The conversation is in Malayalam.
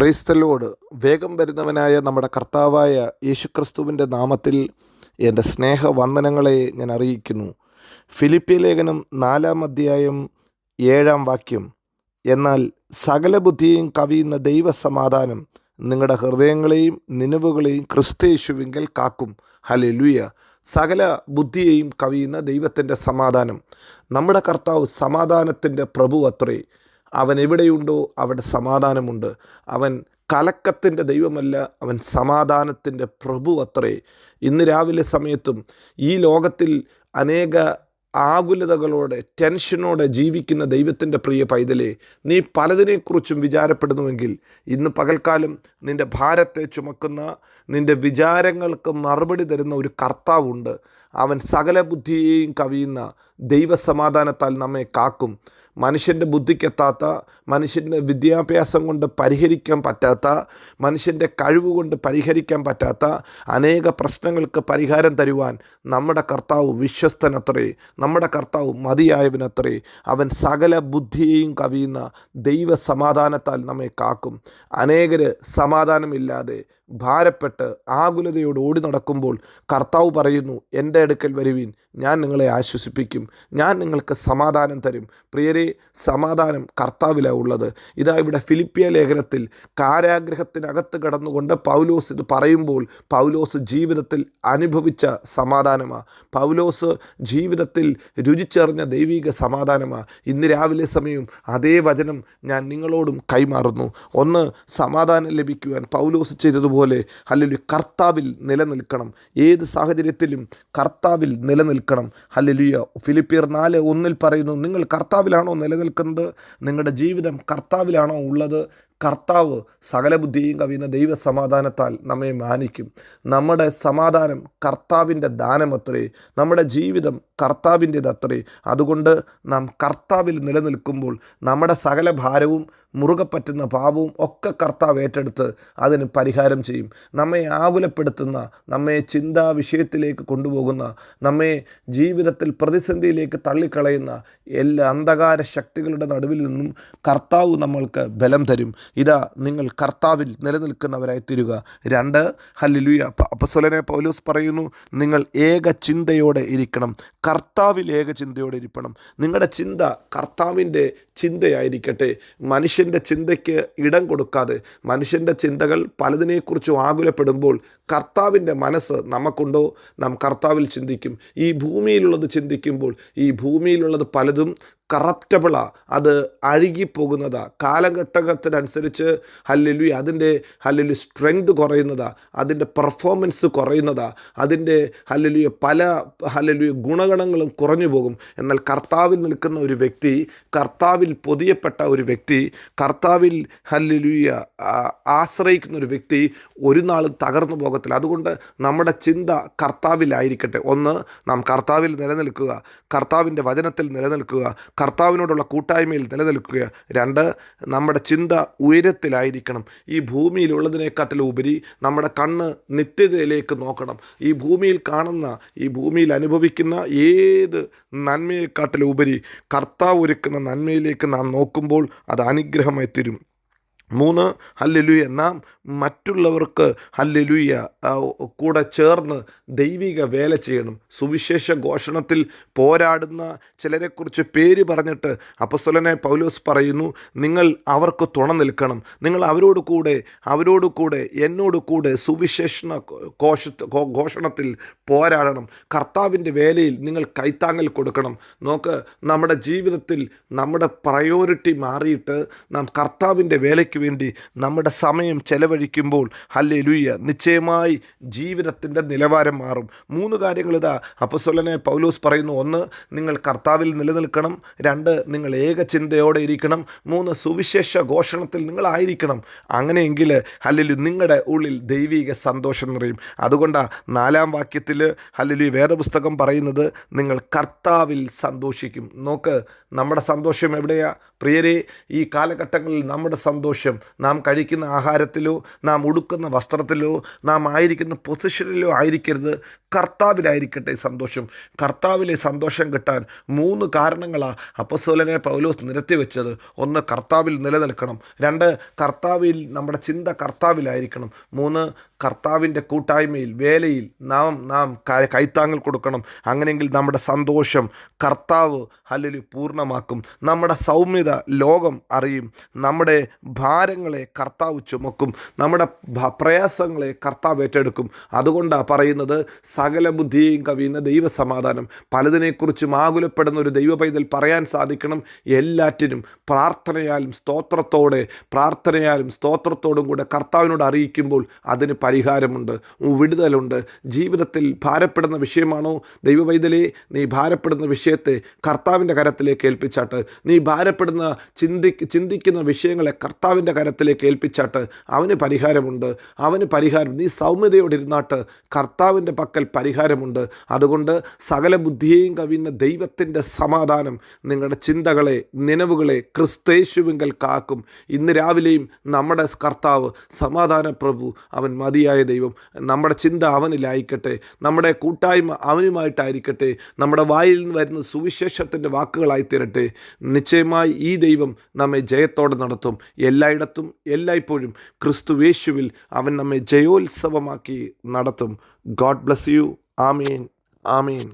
Praise the Lord. വേഗം വരുന്നവനായ നമ്മുടെ കർത്താവായ യേശുക്രിസ്തുവിൻ്റെ നാമത്തിൽ എൻ്റെ സ്നേഹവന്ദനങ്ങളെ ഞാൻ അറിയിക്കുന്നു. ഫിലിപ്പി ലേഖനം 4-ാം അധ്യായം 7-ാം വാക്യം. എന്നാൽ സകല ബുദ്ധിയെയും കവിയുന്ന ദൈവസമാധാനം നിങ്ങളുടെ ഹൃദയങ്ങളെയും നിലവുകളെയും ക്രിസ്തുയേശുവിങ്കൽ കാക്കും. ഹല്ലേലൂയ. സകല ബുദ്ധിയെയും കവിയുന്ന ദൈവത്തിൻ്റെ സമാധാനം. നമ്മുടെ കർത്താവ് സമാധാനത്തിൻ്റെ പ്രഭു അത്രേ. അവൻ എവിടെയുണ്ടോ അവിടെ സമാധാനമുണ്ട്. അവൻ കലക്കത്തിൻ്റെ ദൈവമല്ല, അവൻ സമാധാനത്തിൻ്റെ പ്രഭു അത്രേ. ഇന്ന് രാവിലെ സമയത്തും ഈ ലോകത്തിൽ അനേക ആകുലതകളോടെ ടെൻഷനോടെ ജീവിക്കുന്ന ദൈവത്തിൻ്റെ പ്രിയ പൈതലേ, നീ പലതിനെക്കുറിച്ചും വിചാരപ്പെടുന്നുവെങ്കിൽ ഇന്ന് പകൽക്കാലം നിൻ്റെ ഭാരത്തെ ചുമക്കുന്ന, നിൻ്റെ വിചാരങ്ങൾക്ക് മറുപടി തരുന്ന ഒരു കർത്താവുണ്ട്. അവൻ സകല ബുദ്ധിയെയും കവിയുന്ന ദൈവസമാധാനത്താൽ നമ്മെ കാക്കും. മനുഷ്യൻ്റെ ബുദ്ധിക്കെത്താത്ത, മനുഷ്യൻ്റെ വിദ്യാഭ്യാസം കൊണ്ട് പരിഹരിക്കാൻ പറ്റാത്ത, മനുഷ്യൻ്റെ കഴിവ് കൊണ്ട് പരിഹരിക്കാൻ പറ്റാത്ത അനേക പ്രശ്നങ്ങൾക്ക് പരിഹാരം തരുവാൻ നമ്മുടെ കർത്താവ് വിശ്വസ്തനത്രേ. നമ്മുടെ കർത്താവ് മതിയായവനത്രേ. അവൻ സകല ബുദ്ധിയെയും കവിയുന്ന ദൈവസമാധാനത്താൽ നമ്മെ കാക്കും. അനേകർ സമാധാനമില്ലാതെ ഭാരപ്പെട്ട് ആകുലതയോട് ഓടി നടക്കുമ്പോൾ കർത്താവ് പറയുന്നു, എൻ്റെ അടുക്കൽ വരുവീൻ, ഞാൻ നിങ്ങളെ ആശ്വസിപ്പിക്കും, ഞാൻ നിങ്ങൾക്ക് സമാധാനം തരും. പ്രിയരെ, സമാധാനം കർത്താവിലാണ് ഉള്ളത്. ഇതാ ഇവിടെ ഫിലിപ്പിയ ലേഖനത്തിൽ കാരാഗ്രഹത്തിനകത്ത് കടന്നുകൊണ്ട് പൗലോസ് ഇത് പറയുമ്പോൾ പൗലോസ് ജീവിതത്തിൽ അനുഭവിച്ച സമാധാനമാണ്. പൗലോസ് ജീവിതത്തിൽ രുചിച്ചറിഞ്ഞ ദൈവിക സമാധാനമാണ്. ഇന്ന് രാവിലെ സമയം അതേ വചനം ഞാൻ നിങ്ങളോടും കൈമാറുന്നു. ഒന്ന്, സമാധാനം ലഭിക്കുവാൻ പൗലോസ് ചെയ്തതുപോലെ ഹല്ലേലൂയ കർത്താവിൽ നിലനിൽക്കണം. ഏത് സാഹചര്യത്തിലും കർത്താവിൽ നിലനിൽക്കണം. ഹല്ലേലൂയ. ഫിലിപ്പിയർ 4:1 പറയുന്നു, നിങ്ങൾ കർത്താവിലാണോ നിലനിൽക്കുന്നത്? നിങ്ങളുടെ ജീവിതം കർത്താവിലാണോ ഉള്ളത്? കർത്താവ് സകല ബുദ്ധിയും കവിയുന്ന ദൈവസമാധാനത്താൽ നമ്മെ മാനിക്കും. നമ്മുടെ സമാധാനം കർത്താവിൻ്റെ ദാനമത്രേ. നമ്മുടെ ജീവിതം കർത്താവിൻ്റേതത്രേ. അതുകൊണ്ട് നാം കർത്താവിൽ നിലനിൽക്കുമ്പോൾ നമ്മുടെ സകല ഭാരവും മുറുകെ പറ്റുന്ന പാപവും ഒക്കെ കർത്താവ് ഏറ്റെടുത്ത് അതിന് പരിഹാരം ചെയ്യും. നമ്മെ ആകുലപ്പെടുത്തുന്ന, നമ്മെ ചിന്താ വിഷയത്തിലേക്ക് കൊണ്ടുപോകുന്ന, നമ്മെ ജീവിതത്തിൽ പ്രതിസന്ധിയിലേക്ക് തള്ളിക്കളയുന്ന എല്ലാ അന്ധകാര ശക്തികളുടെ നടുവിൽ നിന്നും കർത്താവ് നമ്മൾക്ക് ബലം തരും. ഇതാ, നിങ്ങൾ കർത്താവിൽ നിലനിൽക്കുന്നവരായി തീരുക. 2, ഹല്ലേലൂയ. അപ്പോസ്തലനായ പൗലോസ് പറയുന്നു, നിങ്ങൾ ഏക ചിന്തയോടെ ഇരിക്കണം. കർത്താവിൽ ഏക ചിന്തയോടെ ഇരിക്കണം. നിങ്ങളുടെ ചിന്ത കർത്താവിൻ്റെ ചിന്തയായിരിക്കട്ടെ. മനുഷ്യൻ്റെ ചിന്തയ്ക്ക് ഇടം കൊടുക്കാതെ, മനുഷ്യൻ്റെ ചിന്തകൾ പലതിനെക്കുറിച്ചും ആകുലപ്പെടുമ്പോൾ കർത്താവിൻ്റെ മനസ്സ് നമുക്കുണ്ടോ? നാം കർത്താവിൽ ചിന്തിക്കും. ഈ ഭൂമിയിലുള്ളത് ചിന്തിക്കുമ്പോൾ ഈ ഭൂമിയിലുള്ളത് പലതും കറപ്റ്റബിളാണ്, അത് അഴുകിപ്പോകുന്നതാണ്. കാലഘട്ടത്തിനനുസരിച്ച് ഹല്ലേലൂയ അതിൻ്റെ ഹല്ലേലൂയ സ്ട്രെങ്ത് കുറയുന്നതാണ്, അതിൻ്റെ പെർഫോമൻസ് കുറയുന്നതാണ്, അതിൻ്റെ ഹല്ലേലൂയ പല ഹല്ലേലൂയ ഗുണഗണങ്ങളും കുറഞ്ഞു പോകും. എന്നാൽ കർത്താവിൽ നിൽക്കുന്ന ഒരു വ്യക്തി, കർത്താവിൽ പൊതിയപ്പെട്ട ഒരു വ്യക്തി, കർത്താവിൽ ഹല്ലേലൂയ ആശ്രയിക്കുന്ന ഒരു വ്യക്തി ഒരു നാളും തകർന്നു പോകത്തില്ല. അതുകൊണ്ട് നമ്മുടെ ചിന്ത കർത്താവിലായിരിക്കട്ടെ. ഒന്ന്, നാം കർത്താവിൽ നിലനിൽക്കുക, കർത്താവിൻ്റെ വചനത്തിൽ നിലനിൽക്കുക, കർത്താവിനോടുള്ള കൂട്ടായ്മയിൽ നിലനിൽക്കുക. 2, നമ്മുടെ ചിന്ത ഉയരത്തിലായിരിക്കണം. ഈ ഭൂമിയിലുള്ളതിനേക്കാട്ടിലും ഉപരി നമ്മുടെ കണ്ണ് നിത്യതയിലേക്ക് നോക്കണം. ഈ ഭൂമിയിൽ കാണുന്ന, ഈ ഭൂമിയിൽ അനുഭവിക്കുന്ന ഏത് നന്മയെക്കാട്ടിലും ഉപരി കർത്താവ് ഒരുക്കുന്ന നന്മയിലേക്ക് നാം നോക്കുമ്പോൾ അത് അനുഗ്രഹമായി തീരും. 3, ഹല്ലേലൂയ നാം മറ്റുള്ളവർക്ക് ഹല്ലേലൂയ കൂടെ ചേർന്ന് ദൈവിക വേല ചെയ്യണം. സുവിശേഷ ഘോഷണത്തിൽ പോരാടുന്ന ചിലരെക്കുറിച്ച് പേര് പറഞ്ഞിട്ട് അപ്പോസ്തലനായ പൗലോസ് പറയുന്നു, നിങ്ങൾ അവർക്ക് തുണ നിൽക്കണം. നിങ്ങൾ അവരോട് കൂടെ എന്നോട് കൂടെ സുവിശേഷ ഘോഷണത്തിൽ പോരാടണം. കർത്താവിൻ്റെ വേലയിൽ നിങ്ങൾ കൈത്താങ്ങൽ കൊടുക്കണം. നോക്ക്, നമ്മുടെ ജീവിതത്തിൽ നമ്മുടെ പ്രയോറിറ്റി മാറിയിട്ട് നാം കർത്താവിൻ്റെ വേലയ്ക്ക് വേണ്ടി നമ്മുടെ സമയം ചെലവഴിക്കുമ്പോൾ ഹല്ലേലൂയ നിശ്ചയമായി ജീവിതത്തിൻ്റെ നിലവാരം മാറും. 3 കാര്യങ്ങൾ ഇതാ അപ്പോസ്തലനായ പൗലോസ് പറയുന്നു. 1, നിങ്ങൾ കർത്താവിൽ നിലനിൽക്കണം. 2, നിങ്ങൾ ഏക ചിന്തയോടെ ഇരിക്കണം. 3, സുവിശേഷ ഘോഷണത്തിൽ നിങ്ങളായിരിക്കണം. അങ്ങനെയെങ്കിൽ ഹല്ലേലൂയ നിങ്ങളുടെ ഉള്ളിൽ ദൈവിക സന്തോഷം നിറയും. അതുകൊണ്ടാണ് 4-ാം വാക്യത്തിൽ ഹല്ലേലൂയ വേദപുസ്തകം പറയുന്നത്, നിങ്ങൾ കർത്താവിൽ സന്തോഷിക്കും. നോക്ക്, നമ്മുടെ സന്തോഷം എവിടെയാ പ്രിയരെ? ഈ കാലഘട്ടങ്ങളിൽ നമ്മുടെ സന്തോഷം സന്തോഷം നാം കഴിക്കുന്ന ആഹാരത്തിലോ നാം ഉടുക്കുന്ന വസ്ത്രത്തിലോ നാം ആയിരിക്കുന്ന പൊസിഷനിലോ ആയിരിക്കരുത്, കർത്താവിലായിരിക്കട്ടെ സന്തോഷം. കർത്താവിലെ സന്തോഷം കിട്ടാൻ 3 കാരണങ്ങളാണ് അപ്പോസ്തലനായ പൗലോസ് നിരത്തി വെച്ചത്. 1, കർത്താവിൽ നിലനിൽക്കണം. 2, കർത്താവിൽ നമ്മുടെ ചിന്ത കർത്താവിലായിരിക്കണം. 3, കർത്താവിൻ്റെ കൂട്ടായ്മയിൽ വേലയിൽ നാം കൈത്താങ്ങൽ കൊടുക്കണം. അങ്ങനെയെങ്കിൽ നമ്മുടെ സന്തോഷം കർത്താവ് ഹല്ലേലൂയ പൂർണ്ണമാക്കും. നമ്മുടെ സൗമ്യത ലോകം അറിയും. നമ്മുടെ ഭാരങ്ങളെ കർത്താവ് ചുമക്കും. നമ്മുടെ പ്രയാസങ്ങളെ കർത്താവ് ഏറ്റെടുക്കും. അതുകൊണ്ടാണ് പറയുന്നത്, സകല ബുദ്ധിയെയും കവിയുന്ന ദൈവസമാധാനം. പലതിനെക്കുറിച്ചും ആകുലപ്പെടുന്ന ഒരു ദൈവ പൈതൽ പറയാൻ സാധിക്കണം, എല്ലാറ്റിനും പ്രാർത്ഥനയാലും സ്തോത്രത്തോടും കൂടെ കർത്താവിനോട് അറിയിക്കുമ്പോൾ അതിന് പരിഹാരമുണ്ട്, വിടുതലുണ്ട്. ജീവിതത്തിൽ ഭാരപ്പെടുന്ന വിഷയമാണോ ദൈവ പൈതലേ, നീ ഭാരപ്പെടുന്ന വിഷയത്തെ കർത്താവിൻ്റെ കരത്തിലേക്ക് ഏൽപ്പിച്ചാട്ട്, നീ ഭാരപ്പെടുന്ന ചിന്തിക്കുന്ന വിഷയങ്ങളെ കർത്താവിൻ്റെ കരത്തിലേക്ക് ഏൽപ്പിച്ചാട്ട് അവന് പരിഹാരമുണ്ട്. നീ സൗമ്യതയോടെ ഇരുന്നാട്ട് കർത്താവിൻ്റെ പക്കൽ പരിഹാരമുണ്ട്. അതുകൊണ്ട് സകല ബുദ്ധിയെയും കവിയുന്ന ദൈവത്തിൻ്റെ സമാധാനം നിങ്ങളുടെ ചിന്തകളെ, നിലവുകളെ ക്രിസ്തേശുവിങ്കൽ കാക്കും. ഇന്ന് രാവിലെയും നമ്മുടെ കർത്താവ് സമാധാന പ്രഭു, അവൻ മതിയായ ദൈവം. നമ്മുടെ ചിന്ത അവനിലായിക്കട്ടെ, നമ്മുടെ കൂട്ടായ്മ അവനുമായിട്ടായിരിക്കട്ടെ, നമ്മുടെ വായിൽ നിന്ന് വരുന്ന സുവിശേഷത്തിൻ്റെ വാക്കുകളായി തീരട്ടെ. നിശ്ചയമായി ഈ ദൈവം നമ്മെ ജയത്തോടെ നടത്തും. എല്ലായിടത്തും എല്ലായ്പ്പോഴും ക്രിസ്തുവേശുവിൽ അവൻ നമ്മെ ജയോത്സവമാക്കി നടത്തും. God bless you. Amin, Amin.